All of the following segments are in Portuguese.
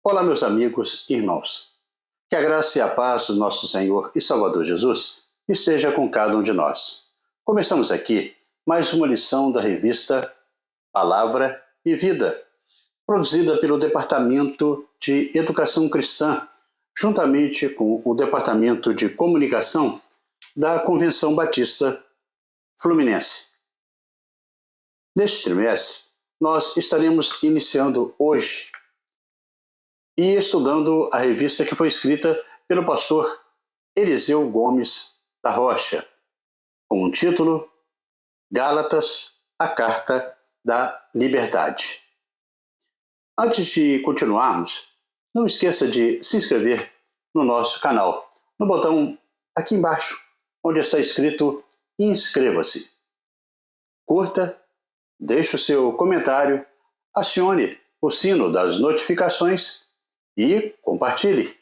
Olá, meus amigos e irmãos. Que a graça e a paz do nosso Senhor e Salvador Jesus esteja com cada um de nós. Começamos aqui mais uma lição da revista Palavra e Vida, produzida pelo Departamento de Educação Cristã, juntamente com o Departamento de Comunicação da Convenção Batista Fluminense. Neste trimestre, nós estaremos iniciando hoje e estudando a revista que foi escrita pelo pastor Eliseu Gomes da Rocha, com o título Gálatas, a Carta da Liberdade. Antes de continuarmos, não esqueça de se inscrever no nosso canal, no botão aqui embaixo, onde está escrito Inscreva-se. Curta, deixe o seu comentário, acione o sino das notificações e compartilhe.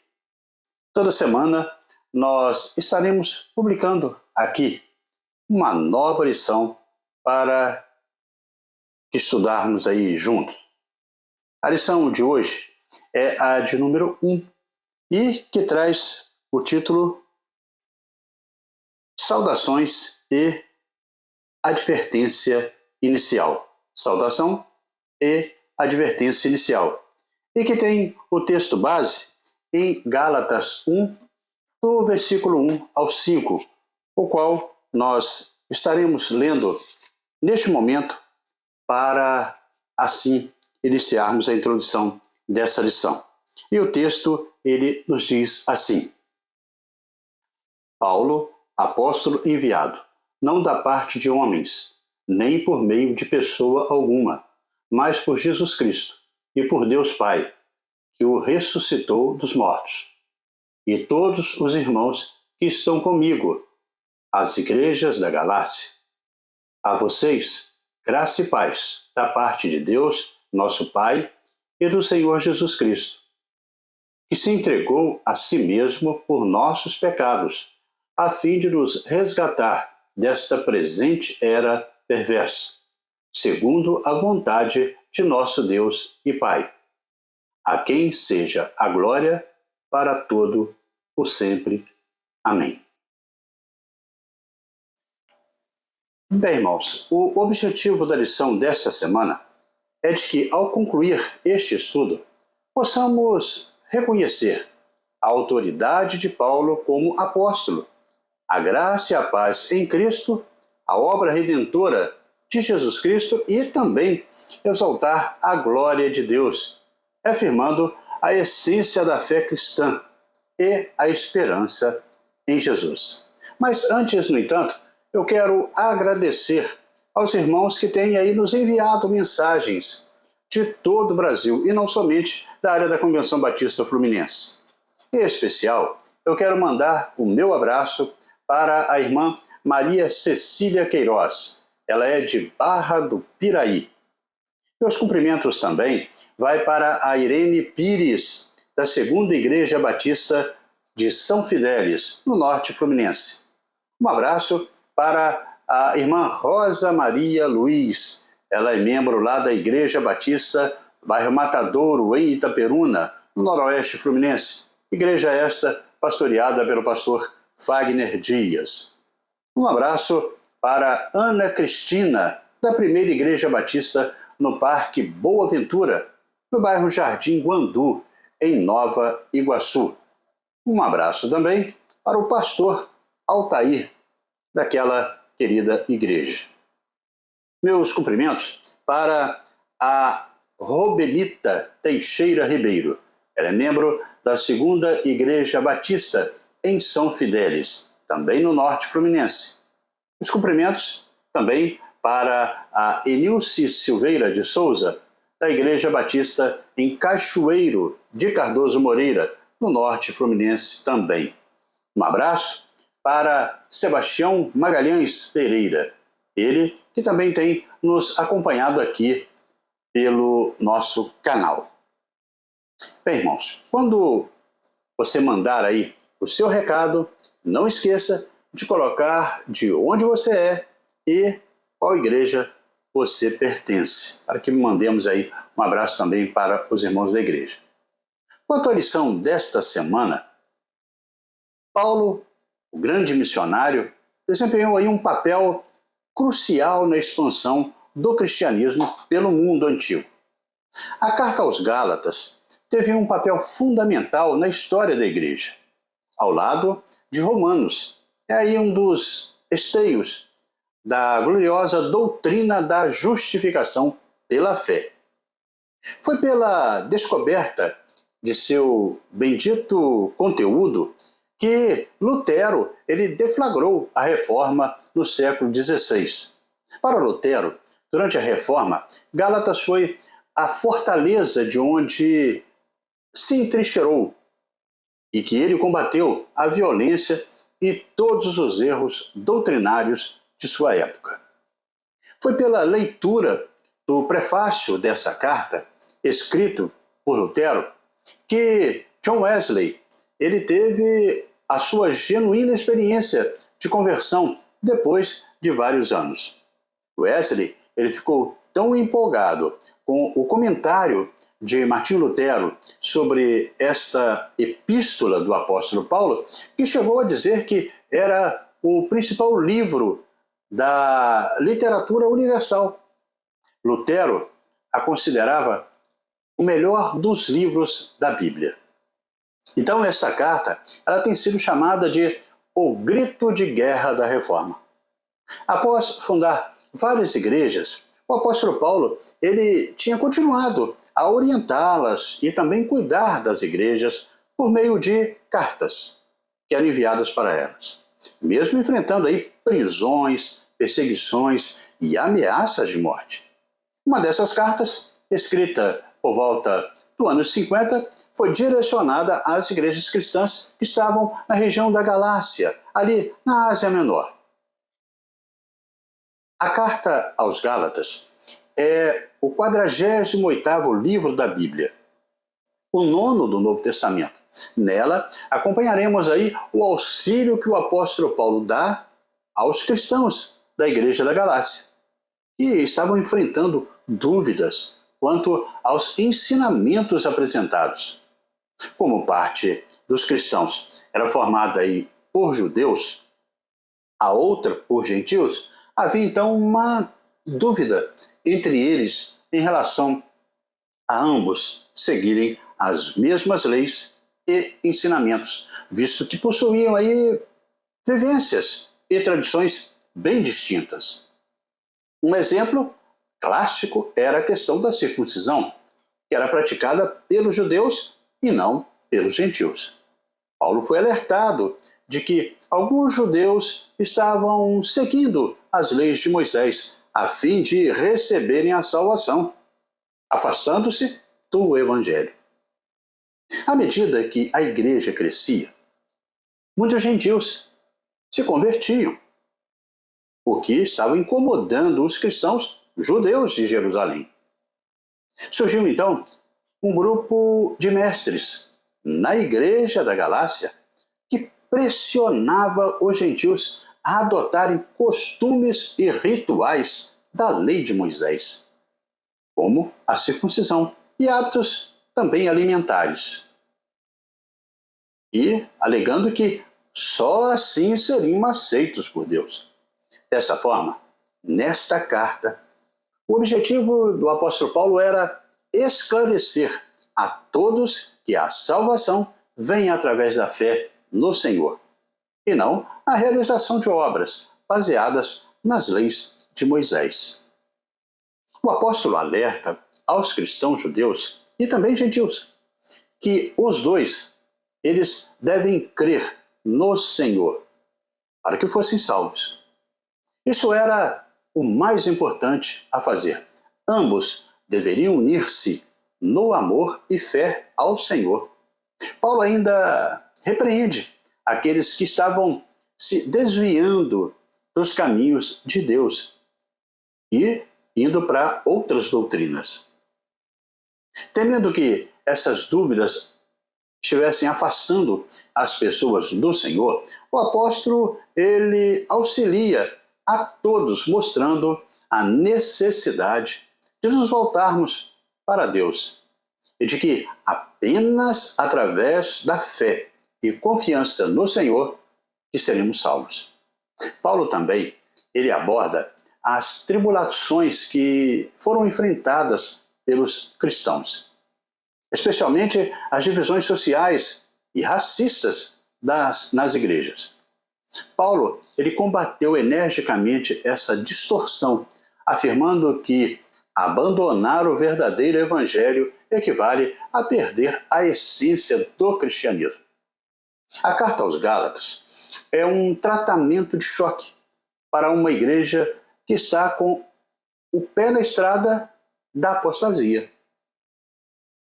Toda semana nós estaremos publicando aqui uma nova lição para estudarmos aí juntos. A lição de hoje é a de número 1 e que traz o título Saudações e Advertência Inicial. Saudação e advertência inicial. E que tem o texto base em Gálatas 1, do versículo 1 ao 5, o qual nós estaremos lendo neste momento para, assim, iniciarmos a introdução dessa lição. E o texto, ele nos diz assim: Paulo, apóstolo enviado, não da parte de homens, nem por meio de pessoa alguma, mas por Jesus Cristo e por Deus Pai, que o ressuscitou dos mortos, e todos os irmãos que estão comigo, as igrejas da Galácia. A vocês, graça e paz da parte de Deus, nosso Pai, e do Senhor Jesus Cristo, que se entregou a si mesmo por nossos pecados, a fim de nos resgatar desta presente era perversa, segundo a vontade de nosso Deus e Pai, a quem seja a glória para todo o sempre. Amém. Bem, irmãos, o objetivo da lição desta semana é de que, ao concluir este estudo, possamos reconhecer a autoridade de Paulo como apóstolo, a graça e a paz em Cristo, a obra redentora de Jesus Cristo e também exaltar a glória de Deus, afirmando a essência da fé cristã e a esperança em Jesus. Mas antes, no entanto, eu quero agradecer aos irmãos que têm aí nos enviado mensagens de todo o Brasil e não somente da área da Convenção Batista Fluminense. Em especial, eu quero mandar o meu abraço para a irmã Maria Cecília Queiroz. Ela é de Barra do Piraí. Meus cumprimentos também vai para a Irene Pires, da 2ª Igreja Batista de São Fidélis, no norte fluminense. Um abraço para a irmã Rosa Maria Luiz. Ela é membro lá da Igreja Batista, bairro Matadouro, em Itaperuna, no noroeste fluminense. Igreja esta pastoreada pelo pastor Fagner Dias. Um abraço para Ana Cristina, da 1ª Igreja Batista no Parque Boa Ventura, no bairro Jardim Guandu, em Nova Iguaçu. Um abraço também para o pastor Altair, daquela querida igreja. Meus cumprimentos para a Robelita Teixeira Ribeiro. Ela é membro da 2ª Igreja Batista em São Fidélis, também no norte fluminense. Os cumprimentos também para a Enilce Silveira de Souza, da Igreja Batista em Cachoeiro de Cardoso Moreira, no norte fluminense também. Um abraço para Sebastião Magalhães Pereira, ele que também tem nos acompanhado aqui pelo nosso canal. Bem, irmãos, quando você mandar aí o seu recado, não esqueça de colocar de onde você é e qual igreja você pertence, para que mandemos aí um abraço também para os irmãos da igreja. Quanto à lição desta semana, Paulo, o grande missionário, desempenhou aí um papel crucial na expansão do cristianismo pelo mundo antigo. A carta aos Gálatas teve um papel fundamental na história da igreja, ao lado de Romanos. É aí um dos esteios da gloriosa doutrina da justificação pela fé. Foi pela descoberta de seu bendito conteúdo que Lutero ele deflagrou a reforma no século XVI. Para Lutero, durante a reforma, Gálatas foi a fortaleza de onde se entrincheirou e que ele combateu a violência e todos os erros doutrinários de sua época. Foi pela leitura do prefácio dessa carta, escrito por Lutero, que John Wesley ele teve a sua genuína experiência de conversão depois de vários anos. Wesley ele ficou tão empolgado com o comentário de Martim Lutero sobre esta epístola do apóstolo Paulo, que chegou a dizer que era o principal livro da literatura universal. Lutero a considerava o melhor dos livros da Bíblia. Então esta carta ela tem sido chamada de o grito de guerra da Reforma. Após fundar várias igrejas, o apóstolo Paulo ele tinha continuado a orientá-las e também cuidar das igrejas por meio de cartas que eram enviadas para elas, mesmo enfrentando aí prisões, perseguições e ameaças de morte. Uma dessas cartas, escrita por volta do ano 50, foi direcionada às igrejas cristãs que estavam na região da Galácia, ali na Ásia Menor. A carta aos Gálatas é o 48º livro da Bíblia, o 9º do Novo Testamento. Nela, acompanharemos aí o auxílio que o apóstolo Paulo dá aos cristãos da igreja da Galácia, que estavam enfrentando dúvidas quanto aos ensinamentos apresentados. Como parte dos cristãos era formada aí por judeus, a outra por gentios, havia então uma dúvida entre eles em relação a ambos seguirem as mesmas leis e ensinamentos, visto que possuíam aí vivências e tradições bem distintas. Um exemplo clássico era a questão da circuncisão, que era praticada pelos judeus e não pelos gentios. Paulo foi alertado de que alguns judeus estavam seguindo as leis de Moisés a fim de receberem a salvação, afastando-se do evangelho. À medida que a igreja crescia, muitos gentios se convertiam, o que estava incomodando os cristãos judeus de Jerusalém. Surgiu então um grupo de mestres na igreja da Galácia que pressionava os gentios a adotarem costumes e rituais da lei de Moisés, como a circuncisão e hábitos também alimentares, e alegando que só assim seriam aceitos por Deus. Dessa forma, nesta carta, o objetivo do apóstolo Paulo era esclarecer a todos que a salvação vem através da fé no Senhor, e não a realização de obras baseadas nas leis de Moisés. O apóstolo alerta aos cristãos judeus e também gentios que os dois eles devem crer no Senhor para que fossem salvos. Isso era o mais importante a fazer. Ambos deveriam unir-se no amor e fé ao Senhor. Paulo ainda repreende aqueles que estavam se desviando dos caminhos de Deus e indo para outras doutrinas. Temendo que essas dúvidas estivessem afastando as pessoas do Senhor, o apóstolo ele auxilia a todos, mostrando a necessidade de nos voltarmos para Deus e de que apenas através da fé e confiança no Senhor que seremos salvos. Paulo também, ele aborda as tribulações que foram enfrentadas pelos cristãos, especialmente as divisões sociais e racistas nas igrejas. Paulo, ele combateu energicamente essa distorção, afirmando que abandonar o verdadeiro evangelho equivale a perder a essência do cristianismo. A carta aos Gálatas é um tratamento de choque para uma igreja que está com o pé na estrada da apostasia.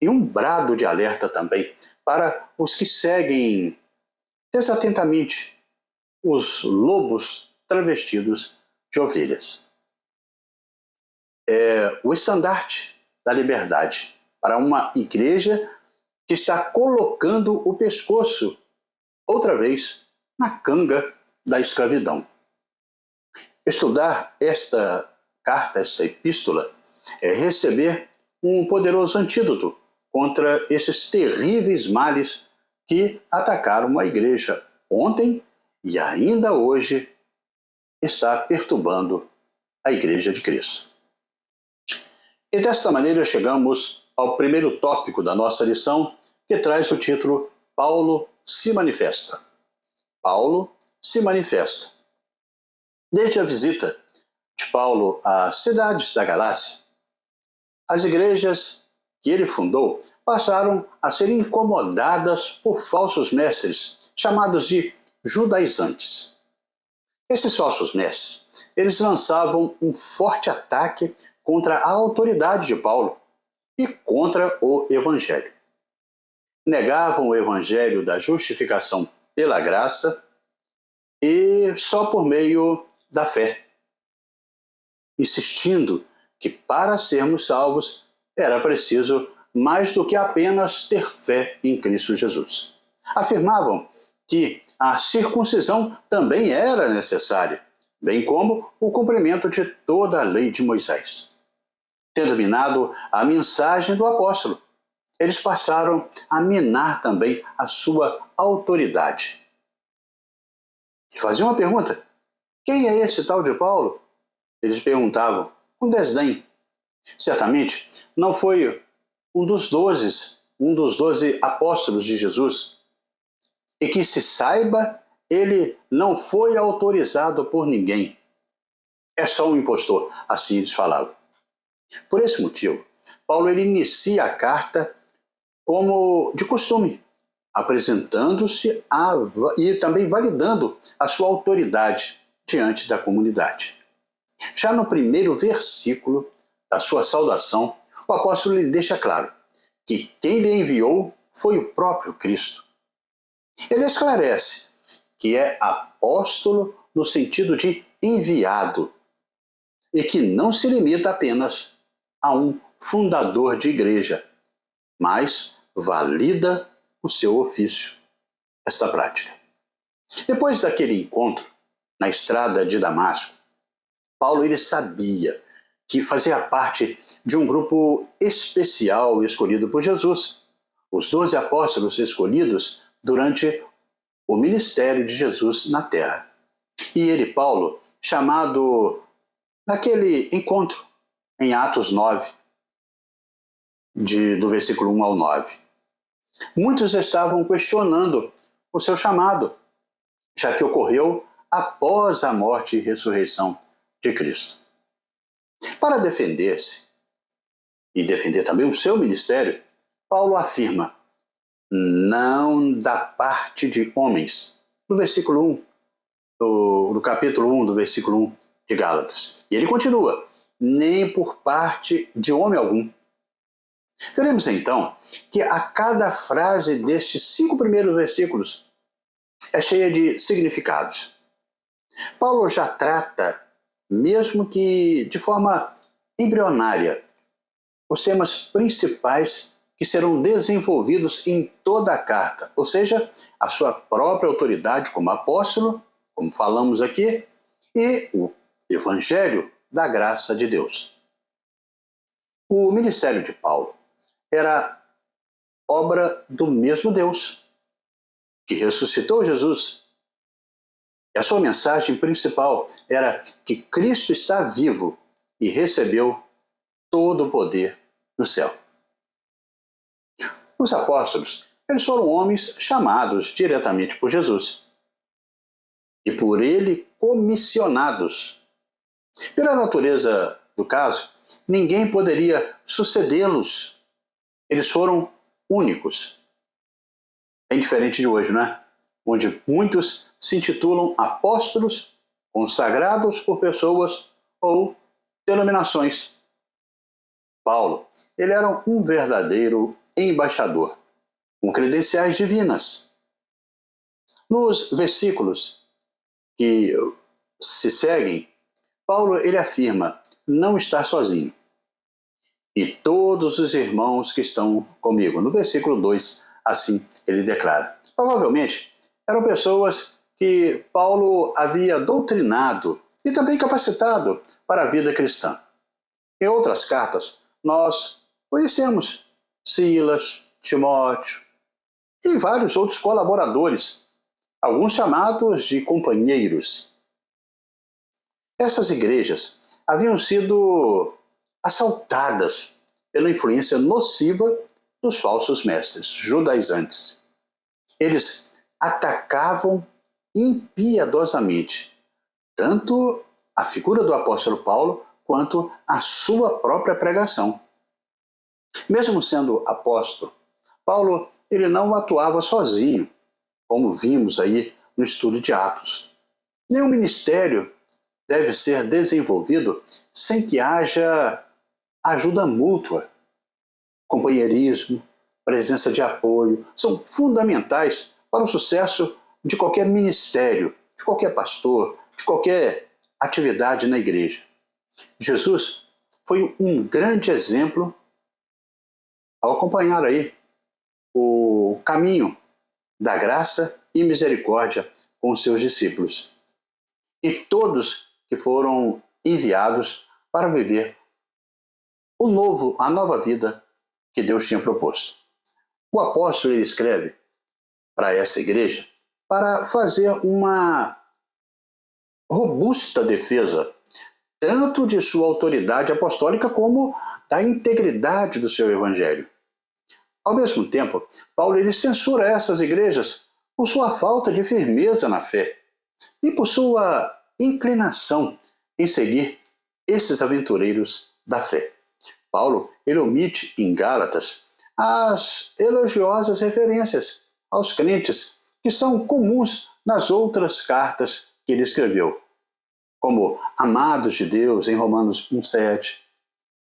E um brado de alerta também para os que seguem desatentamente os lobos travestidos de ovelhas. É o estandarte da liberdade para uma igreja que está colocando o pescoço, outra vez, na canga da escravidão. Estudar esta carta, esta epístola, é receber um poderoso antídoto contra esses terríveis males que atacaram a igreja ontem e ainda hoje está perturbando a igreja de Cristo. E desta maneira chegamos ao primeiro tópico da nossa lição, que traz o título Paulo se manifesta. Paulo se manifesta. Desde a visita de Paulo às cidades da Galácia, as igrejas que ele fundou passaram a ser incomodadas por falsos mestres, chamados de judaizantes. Esses falsos mestres, eles lançavam um forte ataque contra a autoridade de Paulo e contra o Evangelho. Negavam o Evangelho da justificação pela graça e só por meio da fé, insistindo que para sermos salvos era preciso mais do que apenas ter fé em Cristo Jesus. Afirmavam que a circuncisão também era necessária, bem como o cumprimento de toda a lei de Moisés. Tendo minado a mensagem do apóstolo, eles passaram a minar também a sua autoridade. E faziam uma pergunta: quem é esse tal de Paulo? Eles perguntavam com desdém. Certamente não foi um dos 12 apóstolos de Jesus. E que se saiba, ele não foi autorizado por ninguém. É só um impostor, assim eles falavam. Por esse motivo, Paulo ele inicia a carta como de costume, apresentando-se e também validando a sua autoridade diante da comunidade. Já no primeiro versículo da sua saudação, o apóstolo lhe deixa claro que quem lhe enviou foi o próprio Cristo. Ele esclarece que é apóstolo no sentido de enviado e que não se limita apenas a um fundador de igreja, mas valida o seu ofício, esta prática. Depois daquele encontro na estrada de Damasco, Paulo ele sabia que fazia parte de um grupo especial escolhido por Jesus, os 12 apóstolos escolhidos durante o ministério de Jesus na terra. E ele, Paulo, chamado naquele encontro em Atos 9, do versículo 1 ao 9. Muitos estavam questionando o seu chamado, já que ocorreu após a morte e ressurreição de Cristo. Para defender-se e defender também o seu ministério, Paulo afirma: não da parte de homens, no versículo 1, do capítulo 1, do versículo 1 de Gálatas. E ele continua: nem por parte de homem algum. Veremos então que a cada frase destes 5 primeiros versículos é cheia de significados. Paulo já trata, mesmo que de forma embrionária, os temas principais que serão desenvolvidos em toda a carta, ou seja, a sua própria autoridade como apóstolo, como falamos aqui, e o Evangelho da graça de Deus. O ministério de Paulo era obra do mesmo Deus, que ressuscitou Jesus. E a sua mensagem principal era que Cristo está vivo e recebeu todo o poder no céu. Os apóstolos, eles foram homens chamados diretamente por Jesus e por ele comissionados. Pela natureza do caso, ninguém poderia sucedê-los. Eles foram únicos. Bem diferente de hoje, não é? Onde muitos se intitulam apóstolos, consagrados por pessoas ou denominações. Paulo, ele era um verdadeiro embaixador, com credenciais divinas. Nos versículos que se seguem, Paulo ele afirma não estar sozinho. E todos os irmãos que estão comigo. No versículo 2, assim ele declara. Provavelmente eram pessoas que Paulo havia doutrinado e também capacitado para a vida cristã. Em outras cartas, nós conhecemos Silas, Timóteo e vários outros colaboradores, alguns chamados de companheiros. Essas igrejas haviam sido assaltadas pela influência nociva dos falsos mestres judaizantes. Eles atacavam impiedosamente tanto a figura do apóstolo Paulo quanto a sua própria pregação. Mesmo sendo apóstolo, Paulo ele não atuava sozinho, como vimos aí no estudo de Atos. Nenhum ministério deve ser desenvolvido sem que haja ajuda mútua. Companheirismo, presença de apoio, são fundamentais para o sucesso de qualquer ministério, de qualquer pastor, de qualquer atividade na igreja. Jesus foi um grande exemplo ao acompanhar aí o caminho da graça e misericórdia com os seus discípulos. E todos que foram enviados para viver a nova vida que Deus tinha proposto. O apóstolo ele escreve para essa igreja para fazer uma robusta defesa tanto de sua autoridade apostólica como da integridade do seu evangelho. Ao mesmo tempo, Paulo ele censura essas igrejas por sua falta de firmeza na fé e por sua inclinação em seguir esses aventureiros da fé. Paulo ele omite em Gálatas as elogiosas referências aos crentes que são comuns nas outras cartas que ele escreveu, como amados de Deus em Romanos 1,7.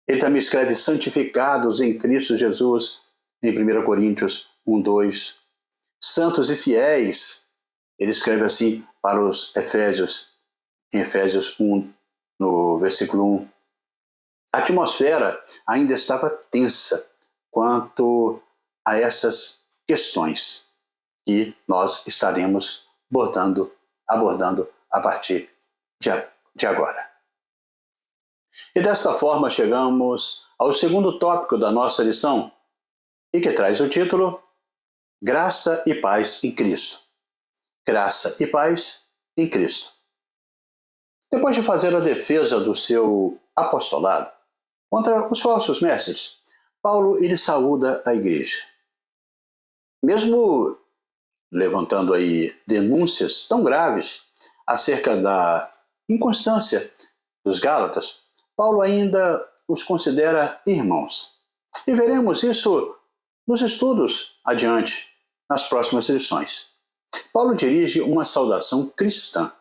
Ele também escreve santificados em Cristo Jesus em 1 Coríntios 1,2. Santos e fiéis, ele escreve assim para os Efésios, em Efésios 1, no versículo 1. A atmosfera ainda estava tensa quanto a essas questões que nós estaremos abordando a partir de agora. E desta forma chegamos ao segundo tópico da nossa lição, e que traz o título Graça e Paz em Cristo. Graça e Paz em Cristo. Depois de fazer a defesa do seu apostolado contra os falsos mestres, Paulo ele saúda a igreja. Mesmo levantando aí denúncias tão graves acerca da inconstância dos Gálatas, Paulo ainda os considera irmãos. E veremos isso nos estudos adiante, nas próximas lições. Paulo dirige uma saudação cristã,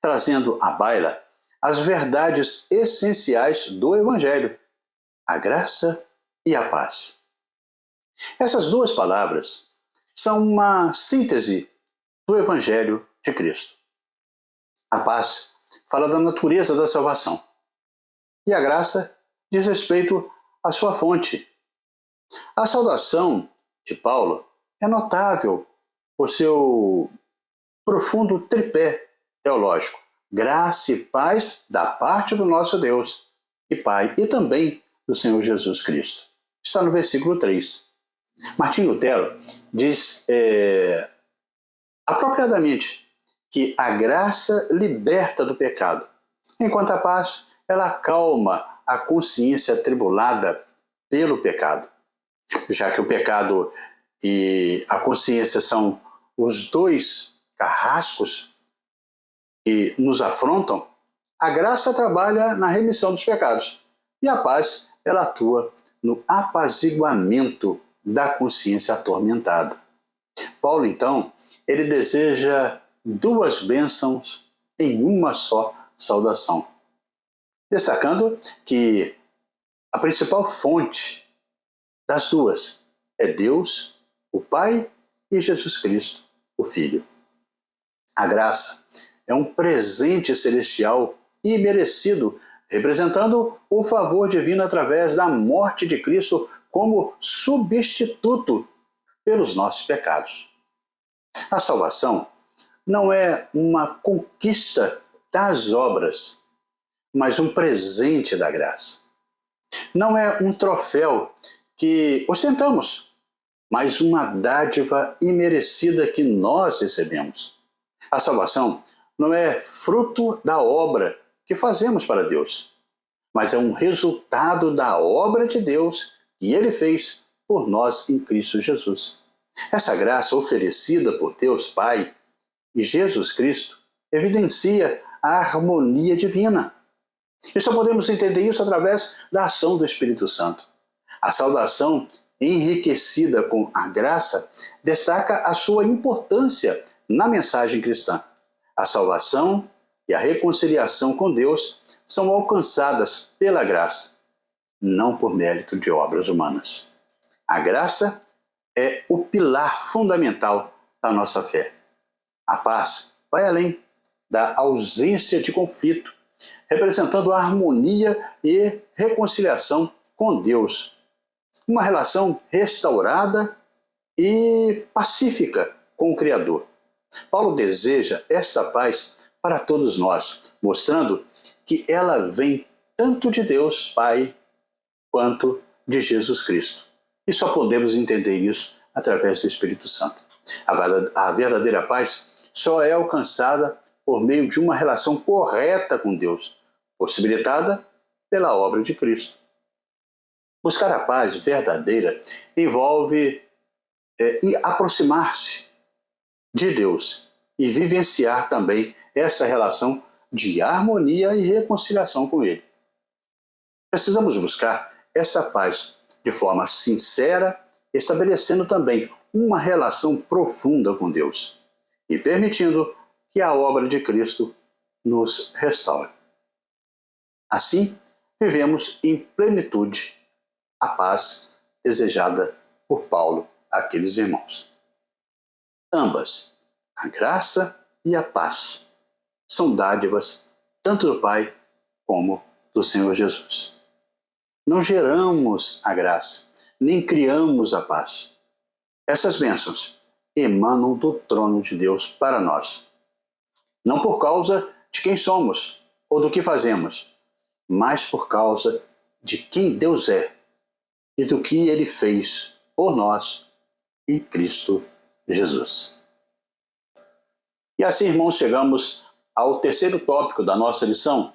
trazendo à baila as verdades essenciais do Evangelho, a graça e a paz. Essas duas palavras são uma síntese do Evangelho de Cristo. A paz fala da natureza da salvação e a graça diz respeito à sua fonte. A saudação de Paulo é notável por seu profundo tripé teológico: graça e paz da parte do nosso Deus e Pai e também do Senhor Jesus Cristo. Está no versículo 3. Martim Lutero diz apropriadamente que a graça liberta do pecado, enquanto a paz ela acalma a consciência atribulada pelo pecado. Já que o pecado e a consciência são os dois carrascos que nos afrontam, a graça trabalha na remissão dos pecados e a paz ela atua no apaziguamento da consciência atormentada. Paulo, então, ele deseja duas bênçãos em uma só saudação, destacando que a principal fonte das duas é Deus, o Pai, e Jesus Cristo, o Filho. A graça é um presente celestial imerecido, representando o favor divino através da morte de Cristo como substituto pelos nossos pecados. A salvação não é uma conquista das obras, mas um presente da graça. Não é um troféu que ostentamos, mas uma dádiva imerecida que nós recebemos. A salvação não é fruto da obra que fazemos para Deus, mas é um resultado da obra de Deus que Ele fez por nós em Cristo Jesus. Essa graça oferecida por Deus Pai e Jesus Cristo evidencia a harmonia divina. E só podemos entender isso através da ação do Espírito Santo. A saudação enriquecida com a graça destaca a sua importância na mensagem cristã. A salvação e a reconciliação com Deus são alcançadas pela graça, não por mérito de obras humanas. A graça é o pilar fundamental da nossa fé. A paz vai além da ausência de conflito, representando a harmonia e reconciliação com Deus. Uma relação restaurada e pacífica com o Criador. Paulo deseja esta paz para todos nós, mostrando que ela vem tanto de Deus Pai quanto de Jesus Cristo. E só podemos entender isso através do Espírito Santo. A verdadeira paz só é alcançada por meio de uma relação correta com Deus, possibilitada pela obra de Cristo. Buscar a paz verdadeira envolve aproximar-se de Deus e vivenciar também essa relação de harmonia e reconciliação com Ele. Precisamos buscar essa paz de forma sincera, estabelecendo também uma relação profunda com Deus e permitindo que a obra de Cristo nos restaure. Assim, vivemos em plenitude a paz desejada por Paulo àqueles irmãos. Ambas, a graça e a paz, são dádivas tanto do Pai como do Senhor Jesus. Não geramos a graça, nem criamos a paz. Essas bênçãos emanam do trono de Deus para nós. Não por causa de quem somos ou do que fazemos, mas por causa de quem Deus é e do que Ele fez por nós em Cristo Jesus. E assim, irmãos, chegamos ao terceiro tópico da nossa lição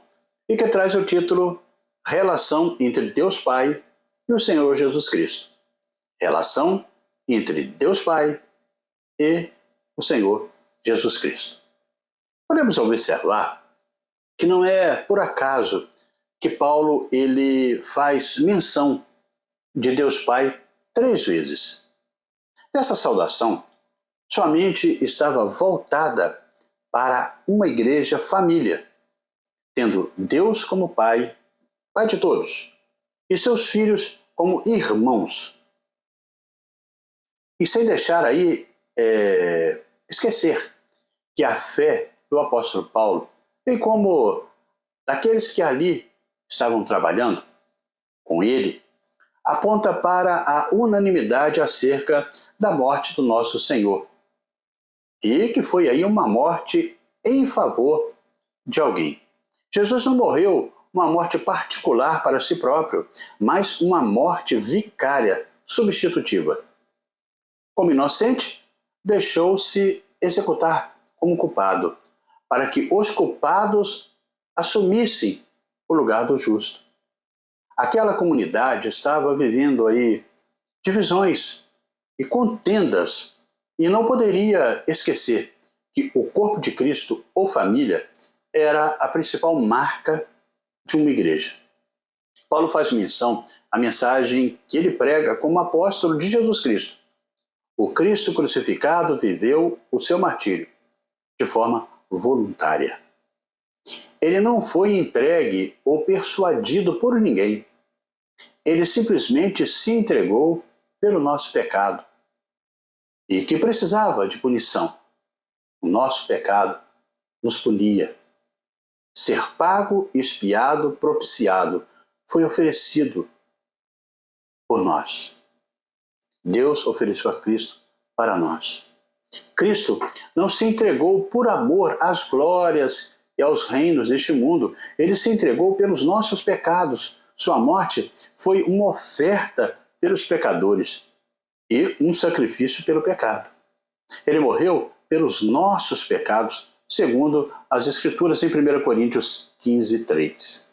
e que traz o título Relação entre Deus Pai e o Senhor Jesus Cristo. Relação entre Deus Pai e o Senhor Jesus Cristo. Podemos observar que não é por acaso que Paulo ele faz menção de Deus Pai 3 vezes. Essa saudação somente estava voltada para uma igreja família, tendo Deus como Pai, Pai de todos, e seus filhos como irmãos. E sem deixar aí esquecer que a fé do apóstolo Paulo, bem como daqueles que ali estavam trabalhando com ele, aponta para a unanimidade acerca da morte do nosso Senhor. E que foi aí uma morte em favor de alguém. Jesus não morreu uma morte particular para si próprio, mas uma morte vicária, substitutiva. Como inocente, deixou-se executar como culpado, para que os culpados assumissem o lugar do justo. Aquela comunidade estava vivendo aí divisões e contendas e não poderia esquecer que o corpo de Cristo ou família era a principal marca de uma igreja. Paulo faz menção à mensagem que ele prega como apóstolo de Jesus Cristo. O Cristo crucificado viveu o seu martírio de forma voluntária. Ele não foi entregue ou persuadido por ninguém. Ele simplesmente se entregou pelo nosso pecado e que precisava de punição. O nosso pecado nos punia. Ser pago, expiado, propiciado foi oferecido por nós. Deus ofereceu a Cristo para nós. Cristo não se entregou por amor às glórias e aos reinos deste mundo. Ele se entregou pelos nossos pecados. Sua morte foi uma oferta pelos pecadores e um sacrifício pelo pecado. Ele morreu pelos nossos pecados, segundo as Escrituras em 1 Coríntios 15, 3.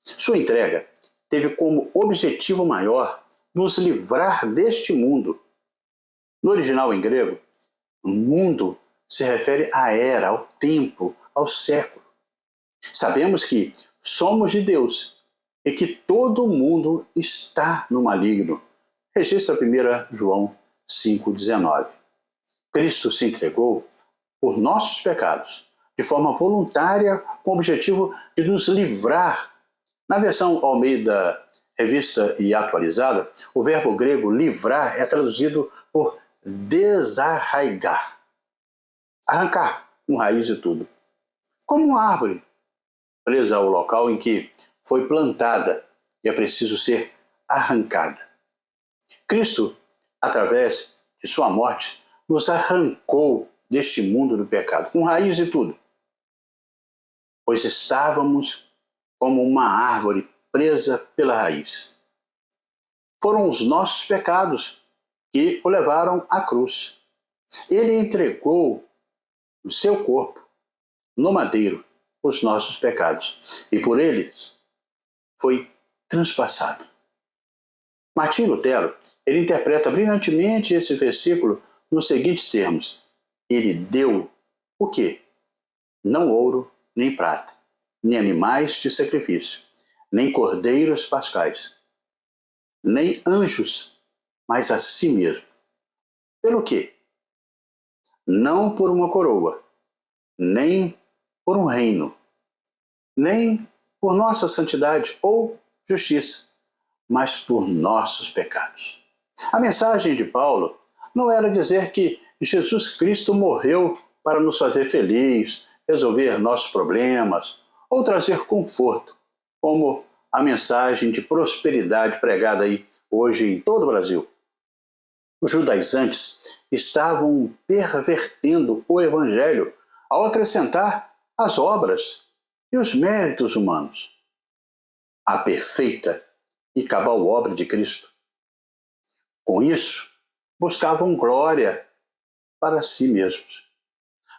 Sua entrega teve como objetivo maior nos livrar deste mundo. No original em grego, o mundo se refere à era, ao tempo, ao século. Sabemos que somos de Deus e que todo mundo está no maligno. Registra 1 João 5,19. Cristo se entregou por nossos pecados, de forma voluntária, com o objetivo de nos livrar. Na versão Almeida Revista e Atualizada, o verbo grego livrar é traduzido por desarraigar. Arrancar com raiz e tudo. Como uma árvore presa ao local em que foi plantada e é preciso ser arrancada. Cristo, através de sua morte, nos arrancou deste mundo do pecado, com raiz e tudo. Pois estávamos como uma árvore presa pela raiz. Foram os nossos pecados que o levaram à cruz. Ele entregou o seu corpo no madeiro os nossos pecados e por eles foi transpassado. Martim Lutero, ele interpreta brilhantemente esse versículo nos seguintes termos: ele deu o quê? Não ouro nem prata, nem animais de sacrifício, nem cordeiros pascais, nem anjos, mas a si mesmo. Pelo quê? Não por uma coroa, nem por um reino, nem por nossa santidade ou justiça, mas por nossos pecados. A mensagem de Paulo não era dizer que Jesus Cristo morreu para nos fazer felizes, resolver nossos problemas ou trazer conforto, como a mensagem de prosperidade pregada aí hoje em todo o Brasil. Os judaizantes estavam pervertendo o evangelho ao acrescentar as obras e os méritos humanos à perfeita e cabal obra de Cristo. Com isso, buscavam glória para si mesmos.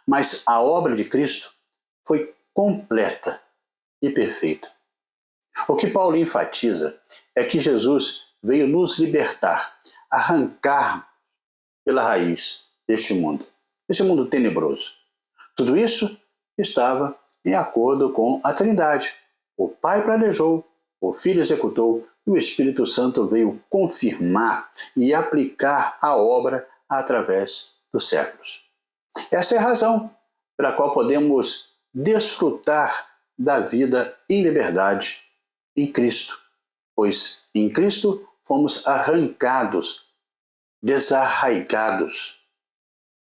Mas a obra de Cristo foi completa e perfeita. O que Paulo enfatiza é que Jesus veio nos libertar, arrancar pela raiz deste mundo tenebroso. Tudo isso estava em acordo com a Trindade. O Pai planejou, o Filho executou e o Espírito Santo veio confirmar e aplicar a obra através dos séculos. Essa é a razão pela qual podemos desfrutar da vida em liberdade em Cristo, pois em Cristo fomos arrancados, desarraigados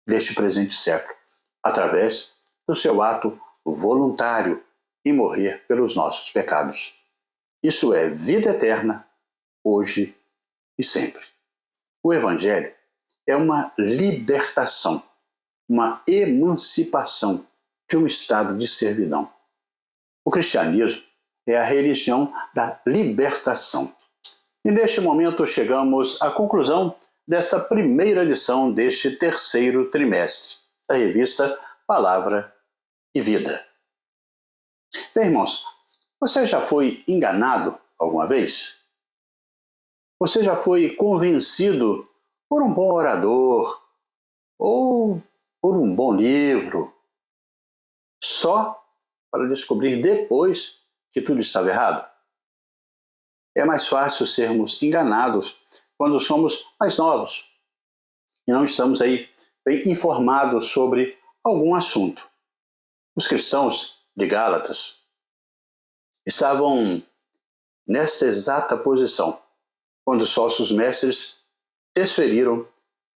deste presente século, através do seu ato voluntário em morrer pelos nossos pecados. Isso é vida eterna, hoje e sempre. O Evangelho é uma libertação, uma emancipação de um estado de servidão. O cristianismo é a religião da libertação. E neste momento chegamos à conclusão desta primeira lição deste terceiro trimestre da revista Palavra e Vida. Bem, irmãos, você já foi enganado alguma vez? Você já foi convencido por um bom orador ou por um bom livro, só para descobrir depois que tudo estava errado? É mais fácil sermos enganados quando somos mais novos e não estamos aí bem informados sobre algum assunto. Os cristãos de Gálatas estavam nesta exata posição quando os falsos mestres desferiram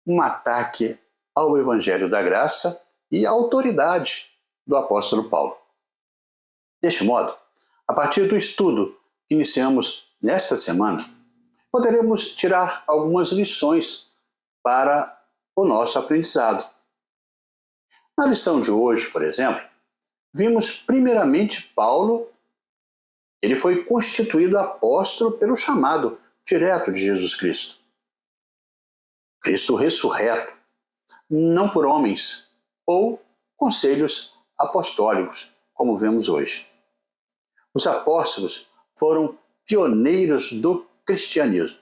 um ataque ao Evangelho da Graça e à autoridade do apóstolo Paulo. Deste modo, a partir do estudo que iniciamos nesta semana, poderemos tirar algumas lições para o nosso aprendizado. Na lição de hoje, por exemplo, vimos primeiramente Paulo. Ele foi constituído apóstolo pelo chamado direto de Jesus Cristo. Cristo ressurreto, não por homens ou conselhos apostólicos, como vemos hoje. Os apóstolos foram pioneiros do cristianismo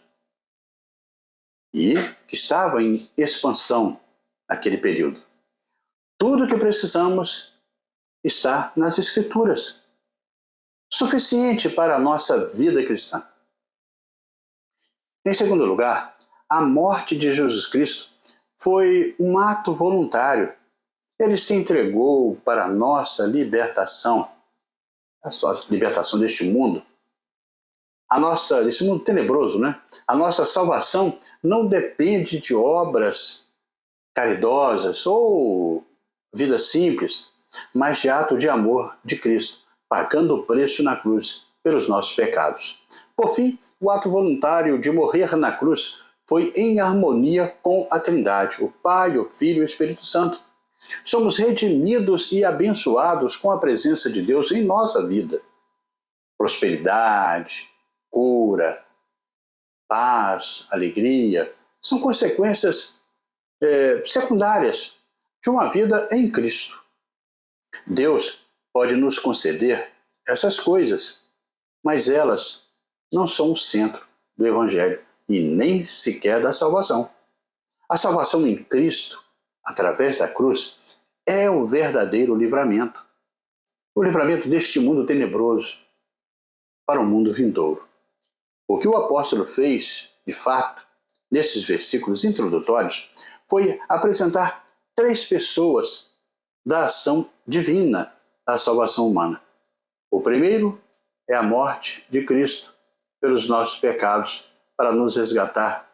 e que estava em expansão naquele período. Tudo o que precisamos está nas Escrituras, suficiente para a nossa vida cristã. Em segundo lugar, a morte de Jesus Cristo foi um ato voluntário. Ele se entregou para a nossa libertação, a libertação deste mundo, desse mundo tenebroso, né? A nossa salvação não depende de obras caridosas ou vida simples, mas de ato de amor de Cristo, pagando o preço na cruz pelos nossos pecados. Por fim, o ato voluntário de morrer na cruz foi em harmonia com a Trindade, o Pai, o Filho e o Espírito Santo. Somos redimidos e abençoados com a presença de Deus em nossa vida. Prosperidade, cura, paz, alegria, são consequências secundárias de uma vida em Cristo. Deus pode nos conceder essas coisas, mas elas não são o centro do Evangelho e nem sequer da salvação. A salvação em Cristo, através da cruz, é o verdadeiro livramento. O livramento deste mundo tenebroso para o mundo vindouro. O que o apóstolo fez, de fato, nesses versículos introdutórios, foi apresentar 3 pessoas da ação divina da salvação humana. O primeiro é a morte de Cristo pelos nossos pecados para nos resgatar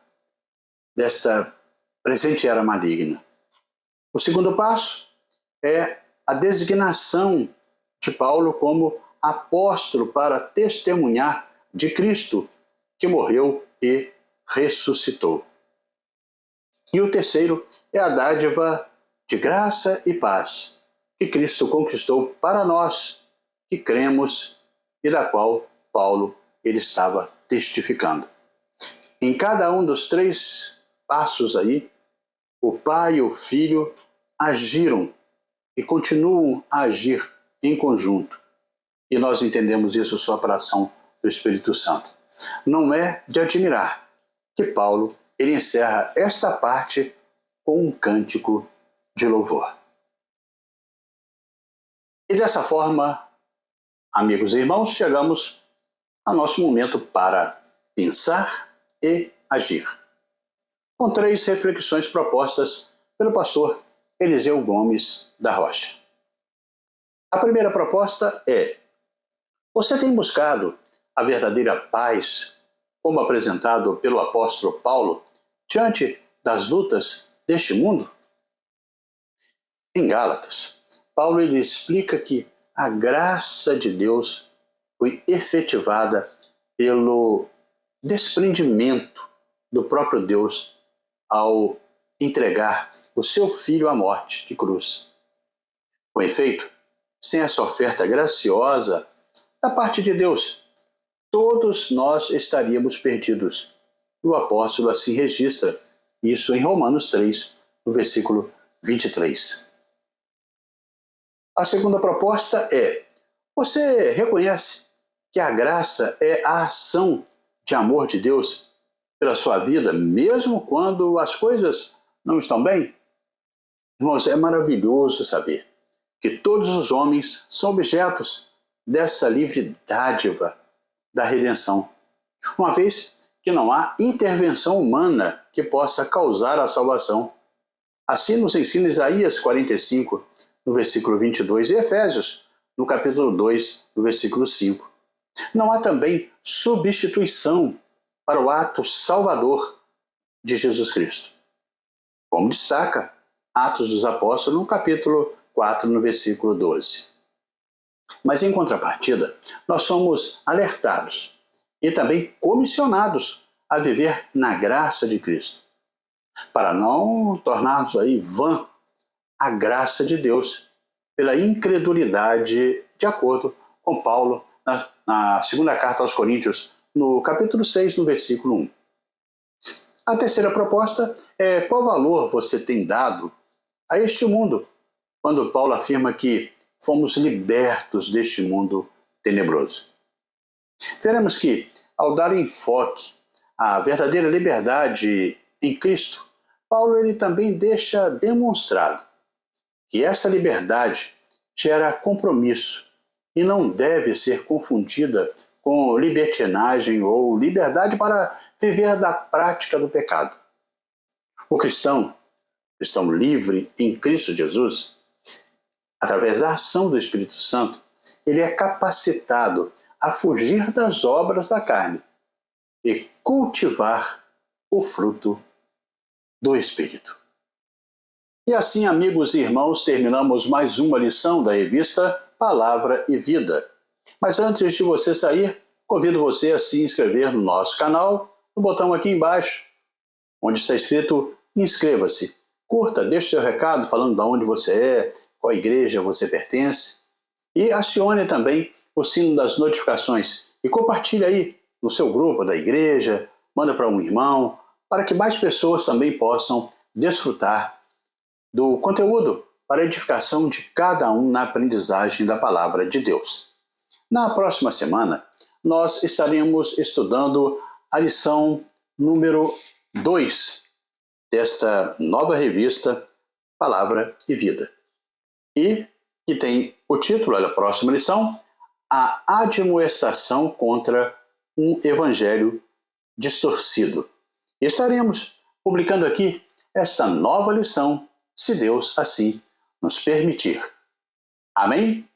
desta presente era maligna. O segundo passo é a designação de Paulo como apóstolo para testemunhar de Cristo que morreu e ressuscitou. E o terceiro é a dádiva de graça e paz que Cristo conquistou para nós que cremos e da qual Paulo ele estava testificando. Em cada um dos 3 passos aí, o Pai e o Filho agiram e continuam a agir em conjunto. E nós entendemos isso só pela ação do Espírito Santo. Não é de admirar que Paulo ele encerra esta parte com um cântico de louvor. E dessa forma, amigos e irmãos, chegamos ao nosso momento para pensar e agir, com 3 reflexões propostas pelo pastor Eliseu Gomes da Rocha. A primeira proposta é: você tem buscado a verdadeira paz, como apresentado pelo apóstolo Paulo, diante das lutas deste mundo? Em Gálatas, Paulo ele explica que a graça de Deus foi efetivada pelo desprendimento do próprio Deus ao entregar o seu filho à morte de cruz. Com efeito, sem essa oferta graciosa da parte de Deus, todos nós estaríamos perdidos. O apóstolo assim registra Isso em Romanos 3, no versículo 23. A segunda proposta é: você reconhece que a graça é a ação de amor de Deus pela sua vida, mesmo quando as coisas não estão bem? Irmãos, é maravilhoso saber que todos os homens são objetos dessa livre dádiva da redenção, uma vez que não há intervenção humana que possa causar a salvação. Assim nos ensina Isaías 45, no versículo 22, e Efésios, no capítulo 2, no versículo 5. Não há também substituição para o ato salvador de Jesus Cristo, como destaca Atos dos Apóstolos, no capítulo 4, no versículo 12. Mas, em contrapartida, nós somos alertados e também comissionados a viver na graça de Cristo, para não tornarmos aí vã a graça de Deus pela incredulidade, de acordo com Paulo na segunda carta aos Coríntios, no capítulo 6, no versículo 1. A terceira proposta é: qual valor você tem dado a este mundo, quando Paulo afirma que fomos libertos deste mundo tenebroso? Veremos que, ao dar enfoque à verdadeira liberdade em Cristo, Paulo ele também deixa demonstrado que essa liberdade gera compromisso e não deve ser confundida com libertinagem ou liberdade para viver da prática do pecado. O cristão livre em Cristo Jesus, através da ação do Espírito Santo, ele é capacitado a fugir das obras da carne e cultivar o fruto do Espírito. E assim, amigos e irmãos, terminamos mais uma lição da revista Palavra e Vida. Mas antes de você sair, convido você a se inscrever no nosso canal, no botão aqui embaixo, onde está escrito inscreva-se. Curta, deixe seu recado falando de onde você é, qual igreja você pertence. E acione também o sino das notificações e compartilhe aí no seu grupo da igreja, manda para um irmão, para que mais pessoas também possam desfrutar do conteúdo para a edificação de cada um na aprendizagem da palavra de Deus. Na próxima semana, nós estaremos estudando a lição número 2 desta nova revista Palavra e Vida. E que tem o título da próxima lição: A Admoestação contra um Evangelho Distorcido. E estaremos publicando aqui esta nova lição, se Deus assim nos permitir. Amém?